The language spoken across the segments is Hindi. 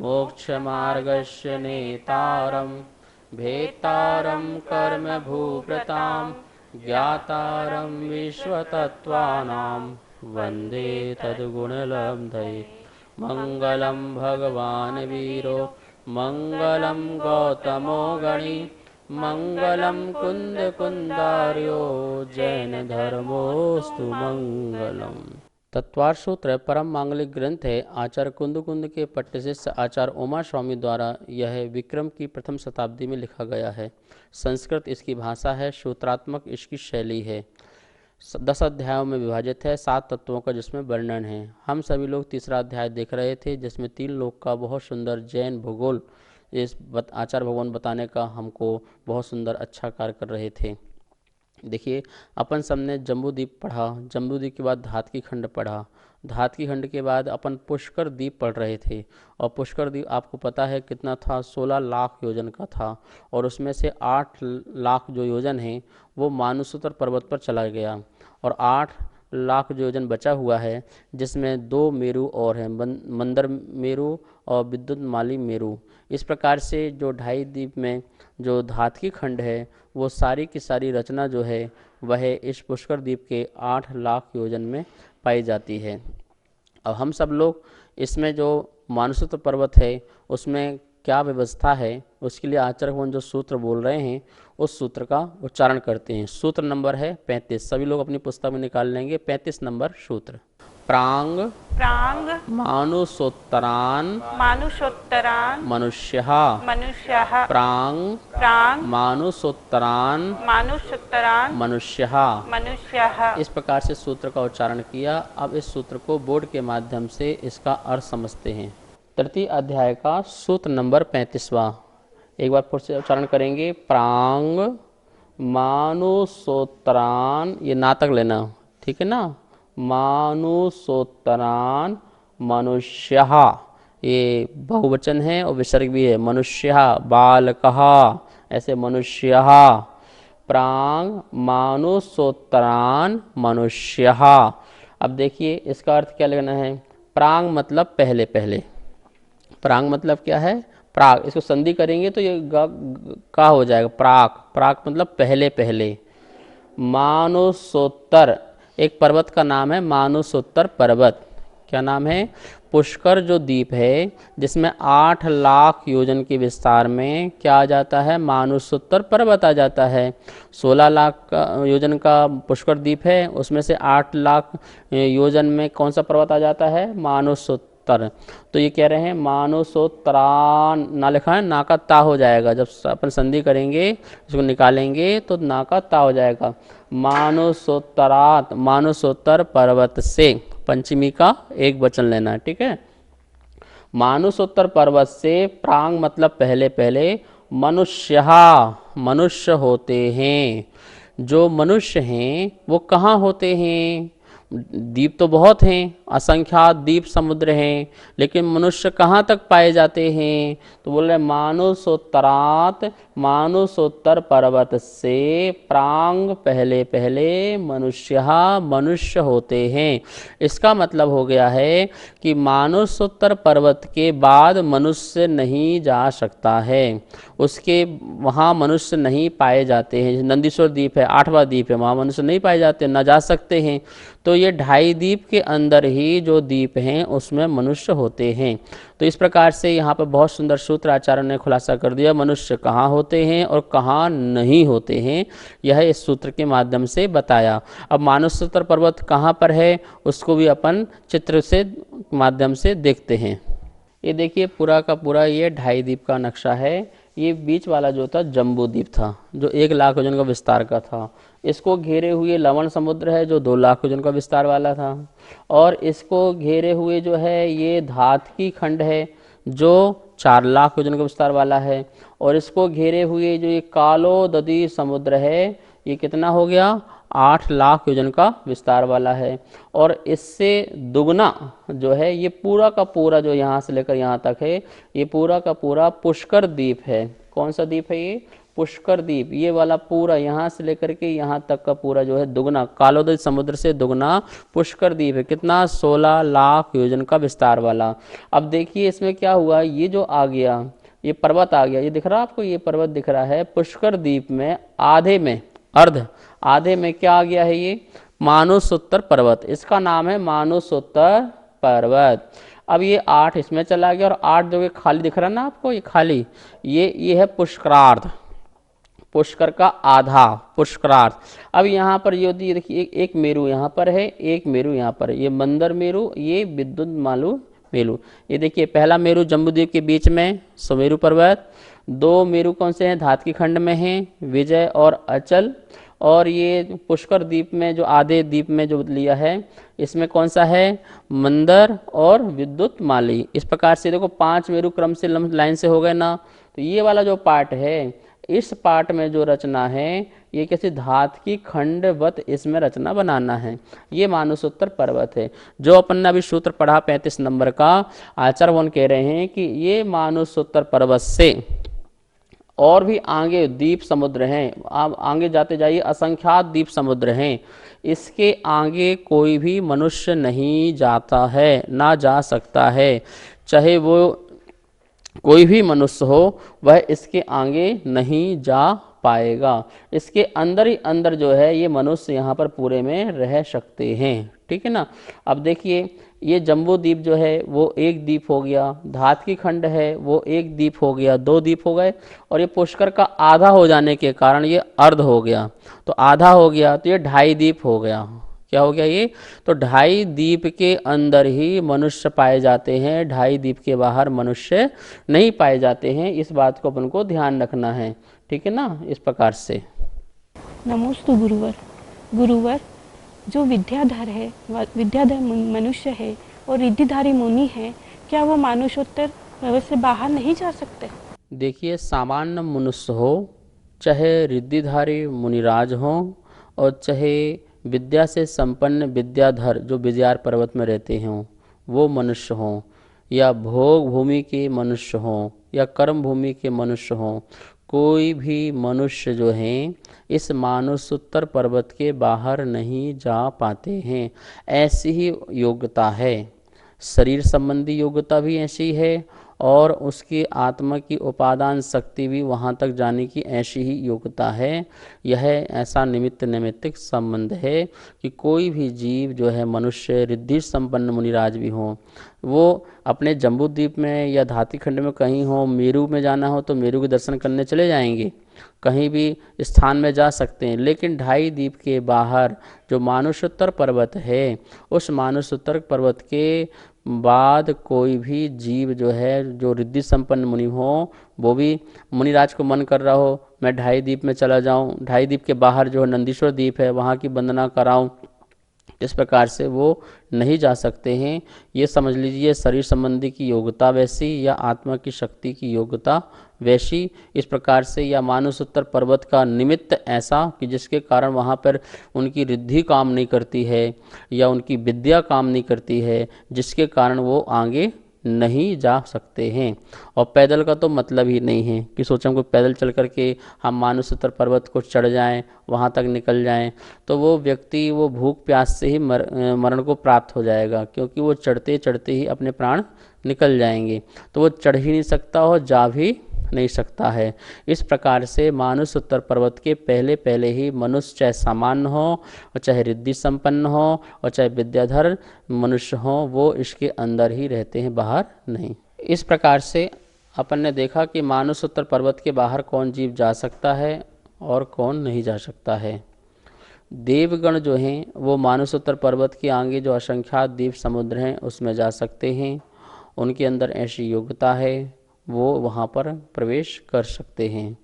मोक्षमार्गस्य नेतारं भेत्तारं कर्मभूभृतां ज्ञातारं विश्वतत्त्वानां वन्दे तद्गुणलब्धये। मङ्गलं भगवान् वीरो मङ्गलं गौतमो गणी मङ्गलं कुन्दकुन्दार्यो जैनधर्मोऽस्तु मङ्गलम्। तत्वार सूत्र परम मांगलिक ग्रंथ है। आचार्य कुंद के पट्ट शिष्य आचार्य उमा स्वामी द्वारा यह विक्रम की प्रथम शताब्दी में लिखा गया है। संस्कृत इसकी भाषा है, सूत्रात्मक इसकी शैली है। 10 अध्यायों में विभाजित है, 7 तत्वों का जिसमें वर्णन है। हम सभी लोग तीसरा अध्याय देख रहे थे, जिसमें 3 लोक का बहुत सुंदर जैन भूगोल इस आचार्य भगवान बताने का हमको बहुत सुंदर अच्छा कार्य कर रहे थे। देखिए, अपन सबने जम्बूद्वीप पढ़ा, जम्बूद्वीप के बाद धातकी खंड पढ़ा, धातकी खंड के बाद अपन पुष्कर द्वीप पढ़ रहे थे। और पुष्कर द्वीप आपको पता है कितना था, 16 लाख योजन का था। और उसमें से 8 लाख जो योजन है वो मानसरोवर पर्वत पर चला गया, और 8 लाख जो योजन बचा हुआ है, जिसमें 2 मेरु और हैं, मंदर मेरु और विद्युतमाली मेरु। इस प्रकार से जो 2.5 द्वीप में जो धातकी खंड है वो सारी की सारी रचना जो है वह इस पुष्कर द्वीप के 8 लाख योजन में पाई जाती है। अब हम सब लोग इसमें जो मानसरोवर पर्वत है उसमें क्या व्यवस्था है, उसके लिए आचार्य भगवान जो सूत्र बोल रहे हैं उस सूत्र का उच्चारण करते हैं। सूत्र नंबर है 35, सभी लोग अपनी पुस्तक में निकाल लेंगे। 35 नंबर सूत्र। प्रांग प्रांग मानुषोत्तरान मानुषोत्तरान मनुष्यः मनुष्यः प्रांग प्रांग मानुषोत्तरान मानुषोत्तरान मनुष्यः मनुष्यः। इस प्रकार से सूत्र का उच्चारण किया। अब इस सूत्र को बोर्ड के माध्यम से इसका अर्थ समझते हैं। तृतीय अध्याय का सूत्र नंबर 35वां, एक बार फिर से उच्चारण करेंगे। प्रांग मानुषोत्तरान, ये नातक लेना, ठीक है ना, मानुषोत्तरान मनुष्यः, ये बहुवचन है और विसर्ग भी है। मनुष्यः बालकः, ऐसे मनुष्यः। प्रांग मानुषोत्तरान मनुष्यः। अब देखिए इसका अर्थ क्या लेना है। प्रांग मतलब पहले पहले, प्रांग मतलब क्या है, प्राग। इसको संधि करेंगे तो ये का हो जाएगा, प्राक। प्राक मतलब पहले पहले। मानुषोत्तर एक पर्वत का नाम है, मानुषोत्तर पर्वत। क्या नाम है? पुष्कर जो द्वीप है जिसमें 8 लाख योजन के विस्तार में क्या आ जाता है, मानुषोत्तर पर्वत आ जाता है। 16 लाख का योजन का पुष्कर द्वीप है, उसमें से 8 लाख योजन में कौन सा पर्वत आ जाता है, मानुषोत्तर। तो ये कह रहे हैं मानुषोत्तरान, ना लिखा है, ना का ता हो जाएगा। जब अपन संधि करेंगे इसको निकालेंगे तो ना का ता हो जाएगा। मानुषोत्तरात, मानुषोत्तर पर्वत से, पंचमी का एक वचन लेना है, ठीक है। मानुषोत्तर पर्वत से, प्रांग मतलब पहले पहले, मनुष्य, मनुष्य होते हैं। जो मनुष्य हैं वो कहाँ होते हैं? द्वीप तो बहुत हैं, असंख्यात द्वीप समुद्र हैं, लेकिन मनुष्य कहाँ तक पाए जाते हैं? तो बोल रहे मानुषोत्तरात, मानुषोत्तर पर्वत से, प्रांग पहले पहले, मनुष्य, मनुष्य होते हैं। इसका मतलब हो गया है कि मानुषोत्तर पर्वत के बाद मनुष्य नहीं जा सकता है, उसके वहाँ मनुष्य नहीं पाए जाते हैं। नंदीश्वर द्वीप है, 8वां द्वीप है, वहाँ मनुष्य नहीं पाए जाते, न जा सकते हैं। तो ये 2.5 द्वीप के अंदर ही जो द्वीप हैं उसमें मनुष्य होते हैं। तो इस प्रकार से यहाँ पर बहुत सुंदर सूत्र आचार्य ने खुलासा कर दिया, मनुष्य कहाँ होते हैं और कहाँ नहीं होते हैं, यह इस सूत्र के माध्यम से बताया। अब मानसरोवर पर्वत कहाँ पर है उसको भी अपन चित्र से माध्यम से देखते हैं। ये देखिए पूरा का पूरा ये 2.5 द्वीप का नक्शा है। ये बीच वाला जो था जम्बू द्वीप था, जो 1 लाख योजन का विस्तार का था। इसको घेरे हुए लवण समुद्र है जो 2 लाख योजन का विस्तार वाला था। और इसको घेरे हुए जो है ये धातकी खंड है जो 4 लाख योजन का विस्तार वाला है। और इसको घेरे हुए जो ये कालो ददी समुद्र है ये कितना हो गया, 8 लाख योजन का विस्तार वाला है। और इससे दुगना जो है ये पूरा का पूरा जो यहाँ से लेकर यहाँ तक है, ये पूरा का पूरा पुष्कर द्वीप है। कौन सा द्वीप है ये? पुष्कर द्वीप, ये वाला पूरा यहाँ से लेकर के यहाँ तक का पूरा जो है दुगना, कालोदय समुद्र से दुगना पुष्कर द्वीप है। कितना? 16 लाख योजन का विस्तार वाला। अब देखिए इसमें क्या हुआ, ये जो आ गया, ये पर्वत आ गया, ये दिख रहा है आपको, ये पर्वत दिख रहा है। पुष्कर द्वीप में आधे में, अर्ध आधे में क्या आ गया है, ये मानसोत्तर पर्वत, इसका नाम है मानसोत्तर पर्वत। अब ये 8 इसमें चला गया और 8 जो ये खाली दिख रहा है ना आपको, ये खाली, ये है पुष्करार्ध, पुष्कर का आधा, पुष्करार्ध। अब यहाँ पर ये देखिए एक मेरु यहाँ पर है, एक मेरु यहाँ पर, ये मंदर मेरु, ये विद्युत मालू मेरु। ये देखिए पहला मेरु जम्बूद्वीप के बीच में सुमेरु पर्वत, 2 मेरु कौन से हैं, धातकी खंड में हैं, विजय और अचल। और ये पुष्कर द्वीप में जो आधे द्वीप में जो लिया है, इसमें कौन सा है, मंदर और विद्युत माली। इस प्रकार से देखो 5 मेरु क्रम से लाइन से हो गए ना। तो ये वाला जो पार्ट है, इस पार्ट में जो रचना है, ये किसी धात की खंडवत इसमें रचना बनाना है। ये मानसोत्तर पर्वत है। जो अपन ने अभी सूत्र पढ़ा 35 नंबर का, आचार्य वन कह रहे हैं कि ये मानसोत्तर पर्वत से और भी आगे द्वीप समुद्र हैं, आप आगे जाते जाइए, असंख्यात द्वीप समुद्र हैं, इसके आगे कोई भी मनुष्य नहीं जाता है, ना जा सकता है। चाहे वो कोई भी मनुष्य हो, वह इसके आगे नहीं जा पाएगा। इसके अंदर ही अंदर जो है ये मनुष्य यहाँ पर पूरे में रह सकते हैं, ठीक है ना। अब देखिए ये जम्बू द्वीप जो है वो एक द्वीप हो गया, धातकी खंड है वो एक द्वीप हो गया, 2 द्वीप हो गए, और ये पुष्कर का आधा हो जाने के कारण ये अर्ध हो गया। तो आधा हो गया तो ये 2.5 द्वीप हो गया। क्या हो गया ये? तो 2.5 द्वीप के अंदर ही मनुष्य पाए जाते हैं, 2.5 द्वीप के बाहर मनुष्य नहीं पाए जाते हैं। इस बात को अपन को ध्यान रखना है, ठीक है ना। इस प्रकार से नमोस्तु गुरुवर। गुरुवर, जो विद्याधर है, विद्याधर मनुष्य है और रिद्धिधारी मुनि है, क्या वो मानुषोत्तर पर्वत से बाहर नहीं जा सकते? देखिए सामान्य मनुष्य हो, चाहे रिद्धिधारी मुनिराज हो, और चाहे विद्या से संपन्न विद्याधर जो विजयार पर्वत में रहते हों वो मनुष्य हों, या भोग भूमि के मनुष्य हों, या कर्म भूमि के मनुष्य हों, कोई भी मनुष्य जो हैं इस मानसोत्तर पर्वत के बाहर नहीं जा पाते हैं। ऐसी ही योग्यता है, शरीर संबंधी योग्यता भी ऐसी है, और उसकी आत्मा की उपादान शक्ति भी वहाँ तक जाने की ऐसी ही योग्यता है। यह ऐसा निमित्त नैमित्तिक संबंध है कि कोई भी जीव जो है मनुष्य, रिद्धि संपन्न मुनिराज भी हों, वो अपने जम्बू द्वीप में या धाती खंड में कहीं हो, मेरू में जाना हो तो मेरू के दर्शन करने चले जाएंगे, कहीं भी स्थान में जा सकते हैं। लेकिन 2.5 द्वीप के बाहर जो मानसोत्तर पर्वत है, उस मानसोत्तर पर्वत के बाद कोई भी जीव जो है, जो रिद्धि संपन्न मुनि हो, वो भी मुनिराज को मन कर रहा हो मैं 2.5 द्वीप में चला जाऊं, 2.5 द्वीप के बाहर जो नंदीश्वर द्वीप है वहाँ की वंदना कराऊं, इस प्रकार से वो नहीं जा सकते हैं। ये समझ लीजिए शरीर संबंधी की योग्यता वैसी, या आत्मा की शक्ति की योग्यता वैसी। इस प्रकार से या मानसोत्तर पर्वत का निमित्त ऐसा कि जिसके कारण वहाँ पर उनकी रिद्धि काम नहीं करती है, या उनकी विद्या काम नहीं करती है, जिसके कारण वो आगे नहीं जा सकते हैं। और पैदल का तो मतलब ही नहीं है कि सोचें कोई पैदल चल करके हम मानसोत्तर पर्वत को चढ़ जाएं, वहाँ तक निकल जाएं, तो वो व्यक्ति वो भूख प्यास से ही मरण को प्राप्त हो जाएगा, क्योंकि वो चढ़ते चढ़ते ही अपने प्राण निकल जाएंगे। तो वो चढ़ ही नहीं सकता और जा भी नहीं सकता है। इस प्रकार से मानसोत्तर पर्वत के पहले पहले ही मनुष्य चाहे सामान्य हो, और चाहे रिद्धि संपन्न हो, और चाहे विद्याधर मनुष्य हो, वो इसके अंदर ही रहते हैं, बाहर नहीं। इस प्रकार से अपन ने देखा कि मानसोत्तर पर्वत के बाहर कौन जीव जा सकता है और कौन नहीं जा सकता है। देवगण जो हैं वो मानसोत्तर पर्वत के आगे जो असंख्यात द्वीप समुद्र हैं उसमें जा सकते हैं, उनके अंदर ऐसी योग्यता है, वो वहाँ पर प्रवेश कर सकते हैं।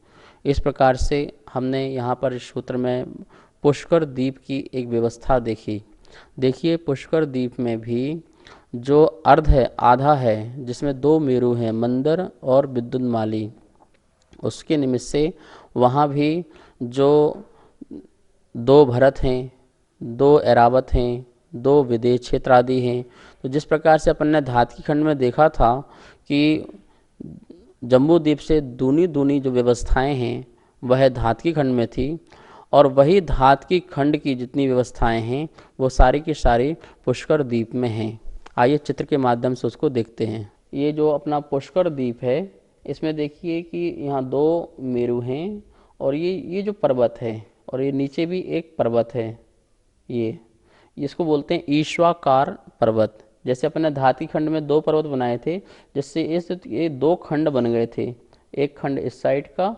इस प्रकार से हमने यहाँ पर इस सूत्र में पुष्कर द्वीप की एक व्यवस्था देखी। देखिए पुष्कर द्वीप में भी जो अर्ध है, आधा है, जिसमें 2 मेरु हैं, मंदर और विद्युत माली, उसके निमित्त से वहाँ भी जो 2 भरत हैं, 2 ऐरावत हैं, 2 विदेश क्षेत्र आदि हैं। तो जिस प्रकार से अपन ने धातकी खंड में देखा था कि जम्बू द्वीप से दूनी दूनी जो व्यवस्थाएं हैं वह धातकी खंड में थी, और वही धातकी खंड की जितनी व्यवस्थाएं हैं वो सारी की सारी पुष्कर द्वीप में हैं। आइए चित्र के माध्यम से उसको देखते हैं। ये जो अपना पुष्कर द्वीप है, इसमें देखिए कि यहाँ 2 मेरु हैं, और ये जो पर्वत है, और ये नीचे भी एक पर्वत है, ये इसको बोलते हैं ईश्वाकार पर्वत। जैसे अपने धातकी खंड में 2 पर्वत बनाए थे, जिससे ये 2 खंड बन गए थे, एक खंड इस साइड का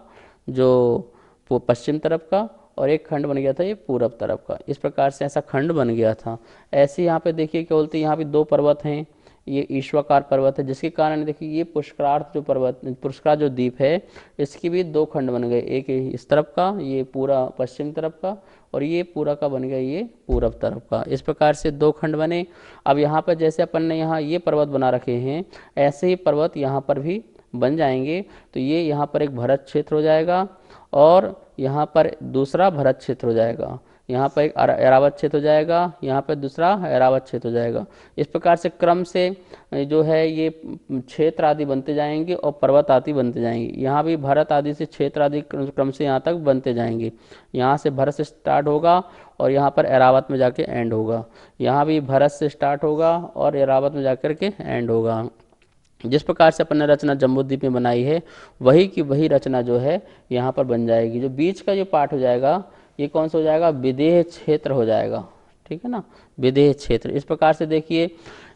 जो पश्चिम तरफ का, और एक खंड बन गया था ये पूरब तरफ का। इस प्रकार से ऐसा खंड बन गया था। ऐसे यहाँ पे देखिए क्या बोलते हैं, यहाँ भी 2 पर्वत हैं, ये ईश्वाकार पर्वत है, जिसके कारण देखिए ये पुष्करार्थ जो पर्वत, पुष्करा जो द्वीप है, इसकी भी 2 खंड बन गए, एक इस तरफ का, ये पूरा पश्चिम तरफ का, और ये पूरा का बन गया ये पूरब तरफ का। इस प्रकार से 2 खंड बने। अब यहाँ पर जैसे अपन ने यहाँ ये पर्वत बना रखे हैं, ऐसे ही पर्वत यहाँ पर भी बन जाएंगे। तो ये यहाँ पर एक भरत क्षेत्र हो जाएगा, और यहाँ पर दूसरा भरत क्षेत्र हो जाएगा, यहाँ पर एक ऐरावत क्षेत्र हो जाएगा, यहाँ पर दूसरा ऐरावत क्षेत्र हो जाएगा। इस प्रकार से क्रम से जो है ये क्षेत्र आदि बनते जाएंगे और पर्वत आदि बनते जाएंगे। यहाँ भी भरत आदि से क्षेत्र आदि क्रम से यहाँ तक बनते जाएंगे। यहाँ से भरत से स्टार्ट होगा और यहाँ पर ऐरावत में जाके एंड होगा। यहाँ भी भरत से स्टार्ट होगा और ऐरावत में जाकर के एंड होगा। जिस प्रकार से अपन ने रचना जम्बूद्वीप में बनाई है, वही की वही रचना जो है यहाँ पर बन जाएगी। जो बीच का जो पार्ट हो जाएगा, ये कौन सा हो जाएगा, विदेह क्षेत्र हो जाएगा, ठीक है ना, विदेह क्षेत्र। इस प्रकार से देखिए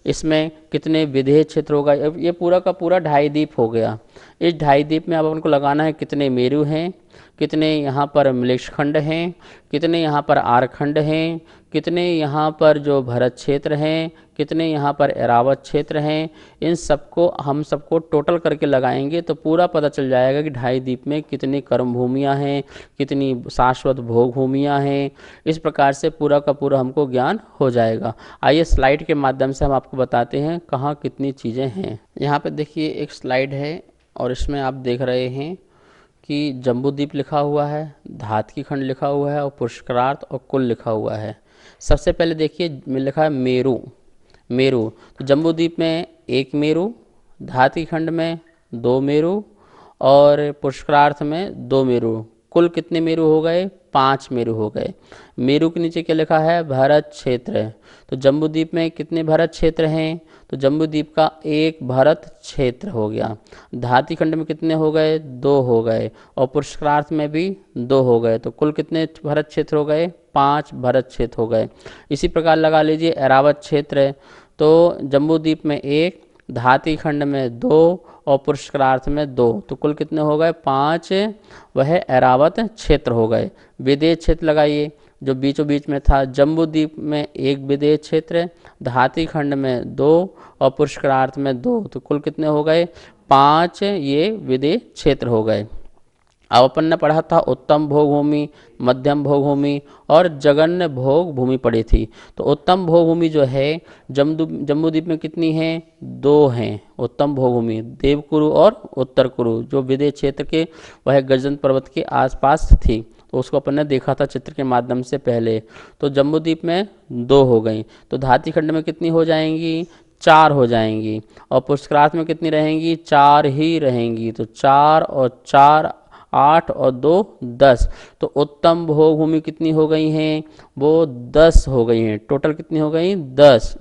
इसमें कितने विदेह क्षेत्र होगा। ये पूरा का पूरा 2.5 द्वीप हो गया। इस 2.5 द्वीप में अब अपन को लगाना है कितने मेरु हैं, कितने यहाँ पर मिलेक्षखंड हैं, कितने यहाँ पर आरखंड हैं, कितने यहाँ पर जो भरत क्षेत्र हैं, कितने यहाँ पर ऐरावत क्षेत्र हैं। इन सबको हम सबको टोटल करके लगाएंगे तो पूरा पता चल जाएगा कि 2.5 द्वीप में कितनी कर्म भूमियाँ हैं, कितनी शाश्वत भोग भूमियाँ हैं। इस प्रकार से पूरा का पूरा हमको ज्ञान हो जाएगा। आइए स्लाइड के माध्यम से हम आपको बताते हैं कहाँ कितनी चीज़ें हैं। यहाँ पर देखिए एक स्लाइड है, और इसमें आप देख रहे हैं कि जम्बूद्वीप लिखा हुआ है, धातकी खंड लिखा हुआ है, और पुष्करार्थ और कुल लिखा हुआ है। सबसे पहले देखिए लिखा है मेरु। मेरु तो जम्बूद्वीप में 1 मेरु, धातकी खंड में 2 मेरु, और पुष्करार्थ में 2 मेरु। कुल कितने मेरु हो गए, 5 मेरु हो गए। मेरु के नीचे क्या लिखा है, भरत क्षेत्र। तो जम्बूद्वीप में कितने भरत क्षेत्र हैं, तो जम्बूद्वीप का 1 भरत क्षेत्र हो गया। धातकी खंड में कितने हो गए, 2 हो गए, और पुष्करार्थ में भी 2 हो गए। तो कुल कितने भरत क्षेत्र हो गए, 5 भरत क्षेत्र हो गए। इसी प्रकार लगा लीजिए ऐरावत क्षेत्र, तो जम्बूद्वीप में 1, धातकी खंड में 2 और पुष्करार्थ में 2, तो कुल कितने हो गए, 5 वह ऐरावत क्षेत्र हो गए। विदेह क्षेत्र लगाइए जो बीचों बीच में था, जम्बूद्वीप में 1 विदेह क्षेत्र, धातकी खंड में 2 और पुष्करार्थ में 2, तो कुल कितने हो गए, 5 ये विदेह क्षेत्र हो गए। अब अपन ने पढ़ा था उत्तम भोग भूमि, मध्यम भोग भूमि और जघन्य भोग भूमि पड़ी थी। तो उत्तम भोग भूमि जो है जम्बूद्वीप में कितनी है, 2 हैं उत्तम भोग भूमि, देवकुरु और उत्तर कुरु, जो विदेह क्षेत्र के वह गर्जन पर्वत के आसपास थी। तो उसको अपन ने देखा था चित्र के माध्यम से पहले। तो जम्बूद्वीप में 2 हो गई, तो धातकी खंड में कितनी हो जाएंगी, 4 हो जाएंगी, और पुष्करार्थ में कितनी रहेंगी, 4 ही रहेंगी। तो 4 और 4 8 और 2 10। तो उत्तम भोग भूमि कितनी हो गई हैं, वो 10 हो गई हैं। टोटल कितनी हो गई, 10।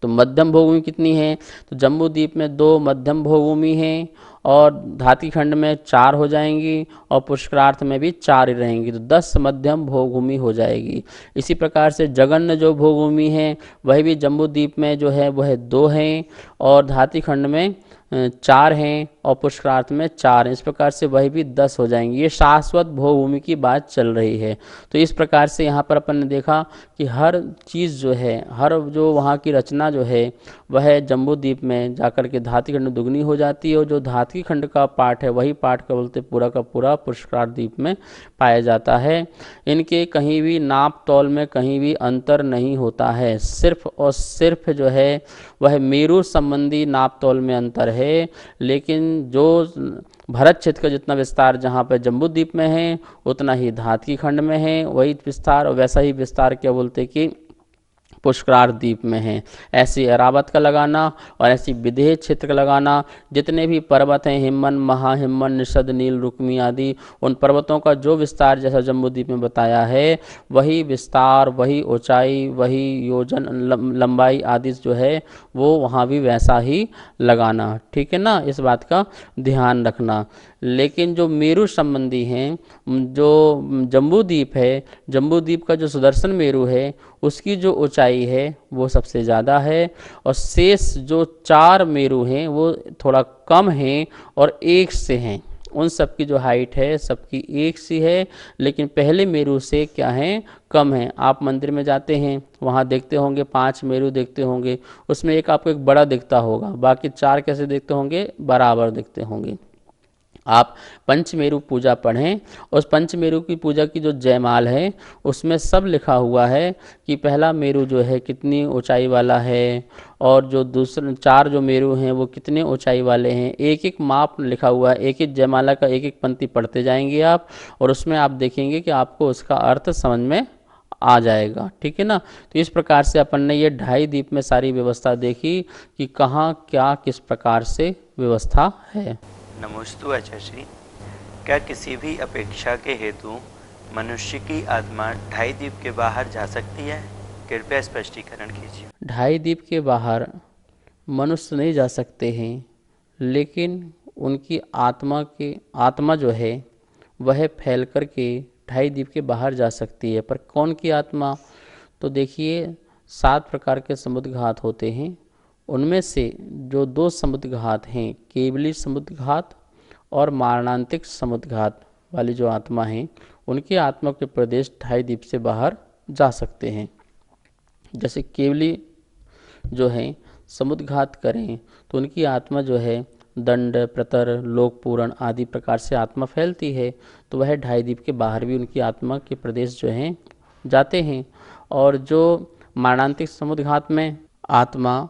तो मध्यम भोग भूमि कितनी है, तो जम्बूद्वीप में 2 मध्यम भोग भूमि हैं, और धातकी खंड में 4 हो जाएंगी, और पुष्करार्थ में भी 4 ही रहेंगी। तो 10 मध्यम भोग भूमि हो जाएगी। इसी प्रकार से जघन्य जो भोग भूमि है वह भी जम्बूद्वीप में जो है वह 2 हैं, और धातकी खंड में 4 हैं, और पुष्करार्थ में 4 हैं। इस प्रकार से वही भी 10 हो जाएंगे। ये शाश्वत भोग भूमि की बात चल रही है। तो इस प्रकार से यहाँ पर अपन ने देखा कि हर चीज़ जो है, हर जो वहाँ की रचना जो है वह जम्बूद्वीप में जाकर के धातकी खंड दुगनी हो जाती है, और जो धातकी खंड का पार्ट है वही पार्ट का बोलते पूरा का पूरा पुष्करार्थ द्वीप में पाया जाता है। इनके कहीं भी नाप तौल में कहीं भी अंतर नहीं होता है, सिर्फ और सिर्फ जो है वह मेरु संबंधी नाप तौल में अंतर है। लेकिन जो भरत क्षेत्र का जितना विस्तार जहाँ पर जम्बूद्वीप में है उतना ही धातकी खंड में है, वही विस्तार, और वैसा ही विस्तार क्या बोलते कि पुष्करार द्वीप में हैं। ऐसी ऐरावत का लगाना और ऐसी विदेह क्षेत्र का लगाना, जितने भी पर्वत हैं हिमन, महाहिमन, निषद, नील, रुक्मी आदि, उन पर्वतों का जो विस्तार जैसा जम्बूद्वीप में बताया है वही विस्तार, वही ऊंचाई, वही योजन लंबाई आदि जो है वो वहाँ भी वैसा ही लगाना। ठीक है ना, इस बात का ध्यान रखना। लेकिन जो मेरु संबंधी हैं, जो जम्बूद्वीप है, जम्बूद्वीप का जो सुदर्शन मेरु है उसकी जो ऊंचाई है वो सबसे ज़्यादा है, और शेष जो 4 मेरु हैं वो थोड़ा कम हैं और एक से हैं। उन सब की जो हाइट है सबकी एक सी है, लेकिन पहले मेरु से क्या है, कम है। आप मंदिर में जाते हैं वहाँ देखते होंगे 5 मेरु देखते होंगे, उसमें एक आपको एक बड़ा दिखता होगा, बाकी 4 कैसे दिखते होंगे, बराबर दिखते होंगे। आप पंचमेरु पूजा पढ़ें, उस पंचमेरु की पूजा की जो जयमाल है उसमें सब लिखा हुआ है कि पहला मेरु जो है कितनी ऊंचाई वाला है, और जो दूसरे 4 जो मेरु हैं वो कितने ऊंचाई वाले हैं। एक एक माप लिखा हुआ है, एक एक जयमाला का एक एक पंक्ति पढ़ते जाएंगे आप, और उसमें आप देखेंगे कि आपको उसका अर्थ समझ में आ जाएगा। ठीक है ना, तो इस प्रकार से अपन ने ये 2.5 द्वीप में सारी व्यवस्था देखी कि कहाँ क्या किस प्रकार से व्यवस्था है। नमोस्तु आचार्य, क्या किसी भी अपेक्षा के हेतु मनुष्य की आत्मा 2.5 द्वीप के बाहर जा सकती है? कृपया स्पष्टीकरण कीजिए। 2.5 द्वीप के बाहर मनुष्य नहीं जा सकते हैं, लेकिन उनकी आत्मा जो है वह फैल कर के 2.5 द्वीप के बाहर जा सकती है। पर कौन की आत्मा? तो देखिए 7 प्रकार के समुद्र घात होते हैं, उनमें से जो 2 समुद्र घात हैं, केवली समुद्र घात और मारणांतिक समुद्र घात वाली जो आत्मा हैं, उनकी आत्मा के प्रदेश 2.5 द्वीप से बाहर जा सकते हैं। जैसे केवली जो हैं समुद्र घात करें तो उनकी आत्मा जो है दंड, प्रतर, लोकपूरण आदि प्रकार से आत्मा फैलती है, तो वह 2.5 द्वीप के बाहर भी उनकी आत्मा के प्रदेश जो हैं जाते हैं। और जो मारणांतिक समुद्र घात में आत्मा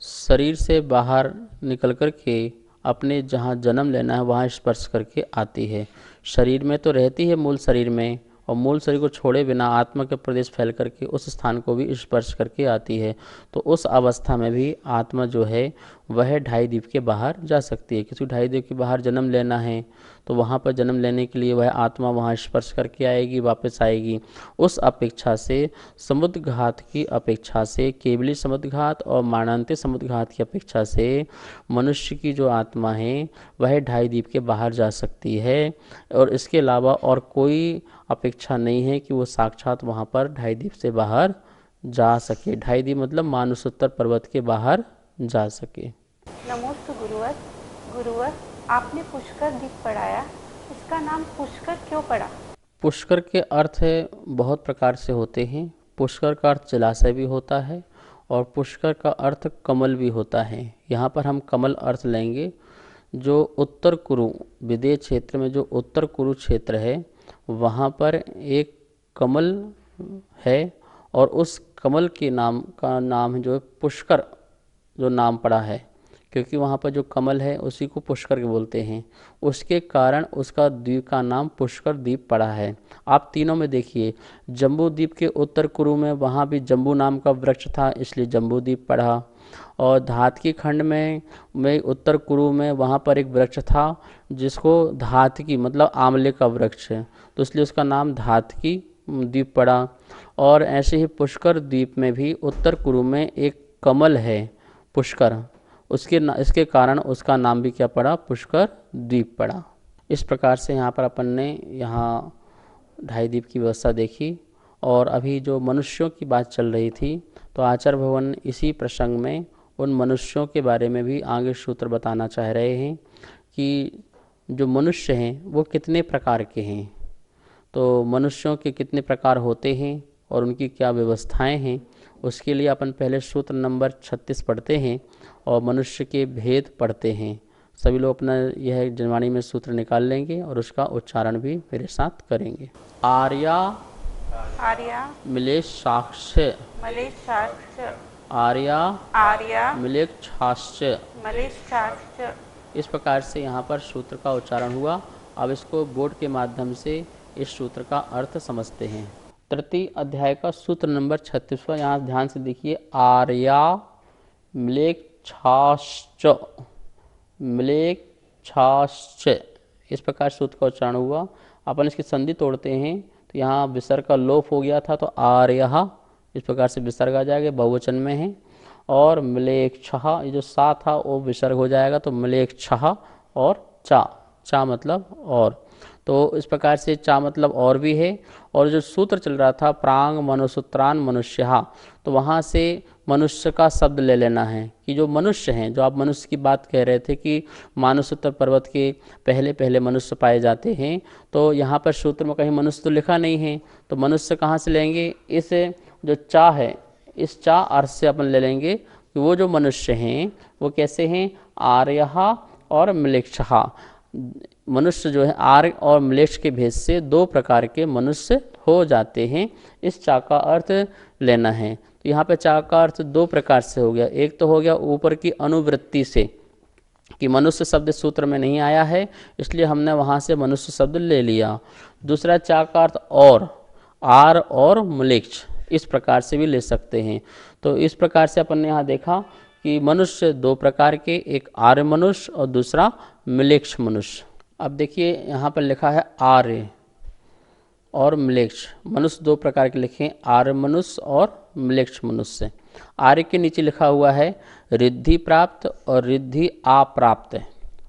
शरीर से बाहर निकल कर के अपने जहाँ जन्म लेना है वहाँ स्पर्श करके आती है। शरीर में तो रहती है मूल शरीर में, और मूल शरीर को छोड़े बिना आत्मा के प्रदेश फैल करके उस स्थान को भी स्पर्श करके आती है। तो उस अवस्था में भी आत्मा जो है वह 2.5 द्वीप के बाहर जा सकती है। किसी 2.5 द्वीप के बाहर जन्म लेना है तो वहाँ पर जन्म लेने के लिए वह आत्मा वहाँ स्पर्श करके आएगी, वापस आएगी। उस अपेक्षा से समुद्र घात की अपेक्षा से, केवली समुद्र घात और मारणांतिक समुद्र घात की अपेक्षा से मनुष्य की जो आत्मा है वह 2.5 द्वीप के बाहर जा सकती है, और इसके अलावा और कोई अपेक्षा नहीं है कि वो साक्षात वहाँ पर 2.5 द्वीप से बाहर जा सके। 2.5 द्वीप मतलब मानसोत्तर पर्वत के बाहर जा सके। नमोस्तु गुरुवर। गुरुवर, आपने पुष्कर द्वीप पढ़ाया, इसका नाम पुष्कर क्यों पड़ा? पुष्कर के अर्थ बहुत प्रकार से होते हैं। पुष्कर का अर्थ जलाशय भी होता है और पुष्कर का अर्थ कमल भी होता है। यहाँ पर हम कमल अर्थ लेंगे। जो उत्तर कुरु विदेह क्षेत्र में जो उत्तर कुरु क्षेत्र है वहाँ पर एक कमल है, और उस कमल के नाम का नाम जो है पुष्कर जो नाम पड़ा है, क्योंकि वहाँ पर जो कमल है उसी को पुष्कर के बोलते हैं। उसके कारण उसका द्वीप का नाम पुष्कर द्वीप पड़ा है। आप तीनों में देखिए, जम्बू द्वीप के उत्तर कुरु में वहाँ भी जम्बू नाम का वृक्ष था, इसलिए जम्बू द्वीप पड़ा। और धातकी खंड में उत्तर कुरु में वहाँ पर एक वृक्ष था जिसको धातकी मतलब आंवले का वृक्ष है, तो इसलिए उसका नाम धातकी द्वीप पड़ा। और ऐसे ही पुष्कर द्वीप में भी उत्तर कुरु में एक कमल है पुष्कर, इसके कारण उसका नाम भी क्या पड़ा, पुष्कर द्वीप पड़ा। इस प्रकार से यहाँ पर अपन ने यहाँ 2.5 द्वीप की व्यवस्था देखी। और अभी जो मनुष्यों की बात चल रही थी तो आचार्य भगवान इसी प्रसंग में उन मनुष्यों के बारे में भी आगे सूत्र बताना चाह रहे हैं कि जो मनुष्य हैं वो कितने प्रकार के हैं। तो मनुष्यों के कितने प्रकार होते हैं और उनकी क्या व्यवस्थाएं हैं, उसके लिए अपन पहले सूत्र नंबर 36 पढ़ते हैं और मनुष्य के भेद पढ़ते हैं। सभी लोग अपना यह जनवाणी में सूत्र निकाल लेंगे और उसका उच्चारण भी मेरे साथ करेंगे। आर्या मिलेश साक्ष्य मलेश साक्ष्य आर्या मिलेश छाश्च। इस प्रकार से यहाँ पर सूत्र का उच्चारण हुआ। अब इसको बोर्ड के माध्यम से इस सूत्र का अर्थ समझते हैं। तृतीय अध्याय का सूत्र नंबर 36वां, यहाँ ध्यान से देखिए। आर्या म्लेच्छाश्च, म्लेच्छाश्च, इस प्रकार सूत्र का उच्चारण हुआ। अपन इसकी संधि तोड़ते हैं तो यहाँ विसर्ग का लोप हो गया था, तो आर्यः इस प्रकार से विसर्ग आ जाएगा, बहुवचन में है। और म्लेच्छः, ये जो सा था वो विसर्ग हो जाएगा, तो म्लेच्छः और चा, चा मतलब और, तो इस प्रकार से चा मतलब और भी है। और जो सूत्र चल रहा था प्रांग मनुसूत्रान मनुष्यः, तो वहाँ से मनुष्य का शब्द ले लेना है कि जो मनुष्य हैं, जो आप मनुष्य की बात कह रहे थे कि मानसोत्तर पर्वत के पहले पहले मनुष्य पाए जाते हैं, तो यहाँ पर सूत्र में कहीं मनुष्य तो लिखा नहीं है, तो मनुष्य कहाँ से लेंगे? इस जो चा है, इस चा अर्थ से अपन ले लेंगे कि वो जो मनुष्य हैं वो कैसे हैं? आर्यः और म्लेच्छः। मनुष्य जो है आर्य और म्लेच्छ के भेद से दो प्रकार के मनुष्य हो जाते हैं, इस चा का अर्थ लेना है। तो यहाँ पे चा का अर्थ दो प्रकार से हो गया। एक तो हो गया ऊपर की अनुवृत्ति से कि मनुष्य शब्द सूत्र में नहीं आया है, इसलिए हमने वहाँ से मनुष्य शब्द ले लिया। दूसरा चा का अर्थ और, आर और म्लेच्छ, इस प्रकार से भी ले सकते हैं। तो इस प्रकार से अपन ने यहाँ देखा कि मनुष्य दो प्रकार के, एक आर्य मनुष्य और दूसरा म्लेच्छ मनुष्य। अब देखिए यहाँ पर लिखा है आर्य और म्लेच्छ मनुष्य, दो प्रकार के लिखे, आर्य मनुष्य और म्लेच्छ मनुष्य। आर्य के नीचे लिखा हुआ है रिद्धि प्राप्त और रिद्धि अप्राप्त।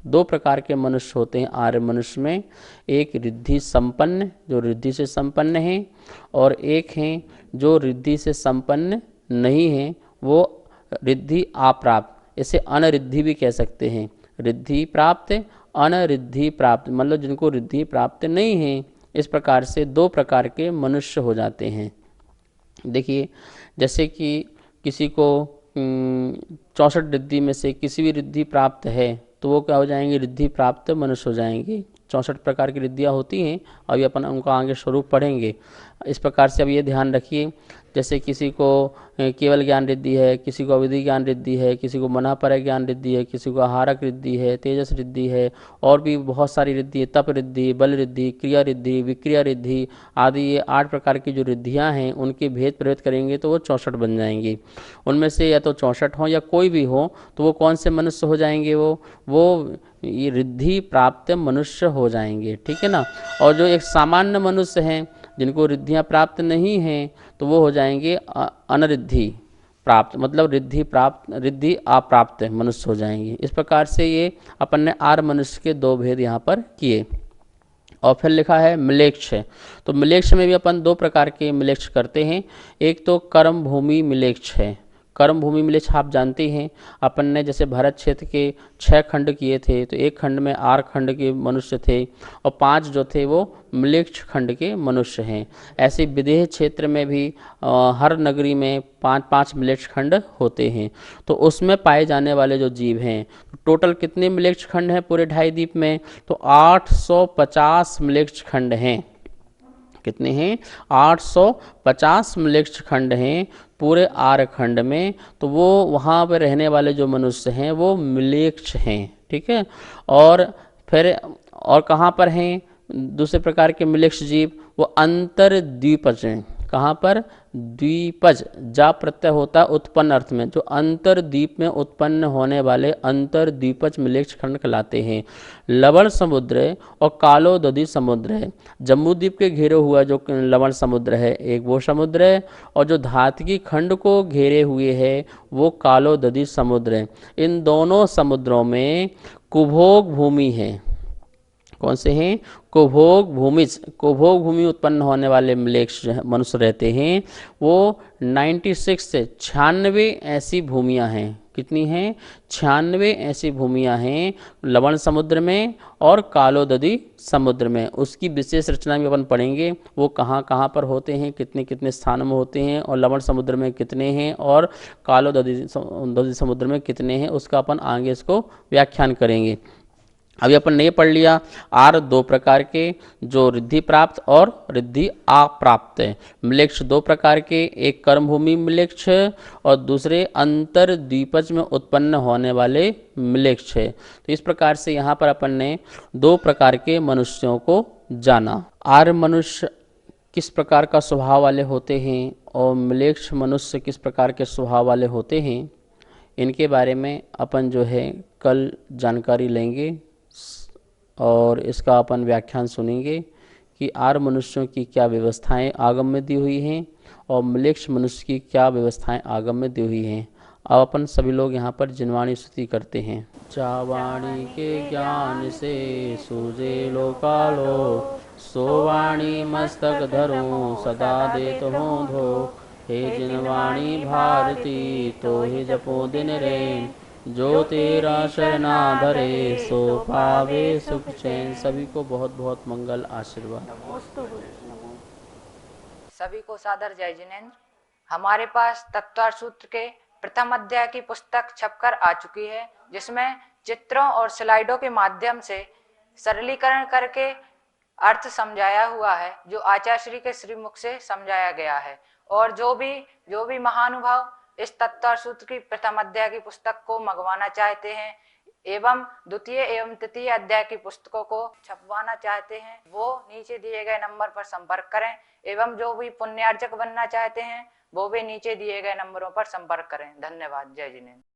दो प्रकार के मनुष्य होते हैं आर्य मनुष्य में, एक रिद्धि संपन्न जो रिद्धि से संपन्न है, और एक हैं जो रिद्धि से संपन्न नहीं है, वो रिद्धि अप्राप्त। इसे अनरिद्धि भी कह सकते हैं। रिद्धि प्राप्त, अनरिद्धि प्राप्त, मतलब जिनको रिद्धि प्राप्त नहीं है। इस प्रकार से दो प्रकार के मनुष्य हो जाते हैं। देखिए जैसे कि किसी को 64 रिद्धि में से किसी भी रिद्धि प्राप्त है तो वो क्या हो जाएंगे? रिद्धि प्राप्त मनुष्य हो जाएंगे। 64 प्रकार की रिद्धियाँ होती हैं, अभी अपन उनका आगे स्वरूप पढ़ेंगे। इस प्रकार से अब ये ध्यान रखिए, जैसे किसी को केवल ज्ञान रिद्धि है, किसी को अविधि ज्ञान रिद्धि है, किसी को मनापर ज्ञान रिद्धि है, किसी को आहारक रिद्धि है, तेजस रिद्धि है, और भी बहुत सारी रिद्धि है, तप रिद्धि, बल रिद्धि, क्रिया रिद्धि, विक्रिया रिद्धि आदि। ये 8 प्रकार की जो रिद्धियाँ हैं उनके भेद प्रभेद करेंगे तो वो 64 बन जाएंगी। उनमें से या तो 64 हो या कोई भी हो, तो वो कौन से मनुष्य हो जाएंगे? वो ये रिद्धि प्राप्त मनुष्य हो जाएंगे, ठीक है ना। और जो एक सामान्य मनुष्य हैं जिनको रिद्धियाँ प्राप्त नहीं हैं, तो वो हो जाएंगे अनरिद्धि प्राप्त, मतलब रिद्धि प्राप्त, रिद्धि अप्राप्त मनुष्य हो जाएंगे। इस प्रकार से ये अपन ने आर्य मनुष्य के दो भेद यहाँ पर किए। और फिर लिखा है म्लेच्छ। तो म्लेच्छ में भी अपन दो प्रकार के म्लेच्छ करते हैं। एक तो कर्म भूमि म्लेच्छ है। कर्म भूमि म्लेच्छ आप जानते हैं, अपन ने जैसे भारत क्षेत्र के 6 खंड किए थे, तो एक खंड में आर्य खंड के मनुष्य थे और 5 जो थे वो म्लेच्छ खंड के मनुष्य हैं। ऐसे विदेह क्षेत्र में भी हर नगरी में 5-5 म्लेच्छ खंड होते हैं। तो उसमें पाए जाने वाले जो जीव हैं, टोटल कितने म्लेच्छ खंड हैं पूरे 2.5 द्वीप में? तो 850 म्लेच्छ खंड हैं। कितने हैं? 850 म्लेच्छ खंड हैं पूरे आर्य खंड में। तो वो वहाँ पर रहने वाले जो मनुष्य हैं वो म्लेच्छ हैं, ठीक है। और फिर और कहाँ पर हैं दूसरे प्रकार के म्लेच्छ जीव? वो अंतर्द्वीपज हैं। कहाँ पर? द्वीपज, जा प्रत्यय होता है उत्पन्न अर्थ में, जो अंतर्द्वीप में उत्पन्न होने वाले अंतर्द्वीपज म्लेच्छ खंड कहलाते हैं। लवण समुद्र और कालोदधी समुद्र है। जम्बू द्वीप के घेरे हुआ जो लवण समुद्र है एक वो समुद्र है, और जो धातकी खंड को घेरे हुए है वो कालोदधी समुद्र है। इन दोनों समुद्रों में कुभोग भूमि है। कौन से हैं? कुभोग भूमि। कुभोग भूमि उत्पन्न होने वाले म्लेच्छ मनुष्य रहते हैं वो 96 से 96 ऐसी भूमियां हैं। कितनी हैं? 96 ऐसी भूमियां हैं लवण समुद्र में और कालोदधी समुद्र में। उसकी विशेष रचना भी अपन पढ़ेंगे, वो कहाँ कहाँ पर होते हैं, कितने कितने स्थानों में होते हैं, और लवण समुद्र में कितने हैं और कालोदधी समुद्र में कितने हैं, उसका अपन आगे इसको व्याख्यान करेंगे। अभी अपन ने पढ़ लिया आर्य दो प्रकार के, जो रिद्धि प्राप्त और रिद्धि अप्राप्त है। म्लेच्छ दो प्रकार के, एक कर्मभूमि म्लेच्छ और दूसरे अंतर्द्वीपज में उत्पन्न होने वाले म्लेच्छ है। तो इस प्रकार से यहाँ पर अपन ने दो प्रकार के मनुष्यों को जाना। आर्य मनुष्य किस प्रकार का स्वभाव वाले होते हैं और म्लेच्छ मनुष्य किस प्रकार के स्वभाव वाले होते हैं, इनके बारे में अपन जो है कल जानकारी लेंगे और इसका अपन व्याख्यान सुनेंगे कि आर्य मनुष्यों की क्या व्यवस्थाएं आगम में दी हुई हैं और म्लेच्छ मनुष्य की क्या व्यवस्थाएं आगम में दी हुई हैं। अब अपन सभी लोग यहाँ पर जिनवाणी स्तुति करते हैं। चावाणी के ज्ञान से सूझे लोकालो, सोवाणी मस्तक धरूं सदा देत हूँ धो। हे जिनवाणी भारती तो ही जपो दिन रैन, जो तेरा शरणा धरे सो पावे सुख चैन। सभी को बहुत बहुत मंगल आशीर्वाद। नमोस्तु गुरु, नमो। सभी को सादर जय जिनेन्द्र। हमारे पास तत्वार्थ सूत्र के प्रथम अध्याय की पुस्तक छपकर आ चुकी है, जिसमें चित्रों और स्लाइडों के माध्यम से सरलीकरण करके अर्थ समझाया हुआ है, जो आचार्य श्री के श्रीमुख से समझाया गया है। और जो भी महानुभाव इस तत्वार्थ सूत्र की प्रथम अध्याय की पुस्तक को मंगवाना चाहते हैं एवं द्वितीय एवं तृतीय अध्याय की पुस्तकों को छपवाना चाहते हैं, वो नीचे दिए गए नंबर पर संपर्क करें। एवं जो भी पुण्यार्जक बनना चाहते हैं वो भी नीचे दिए गए नंबरों पर संपर्क करें। धन्यवाद। जय जिनेन्द्र।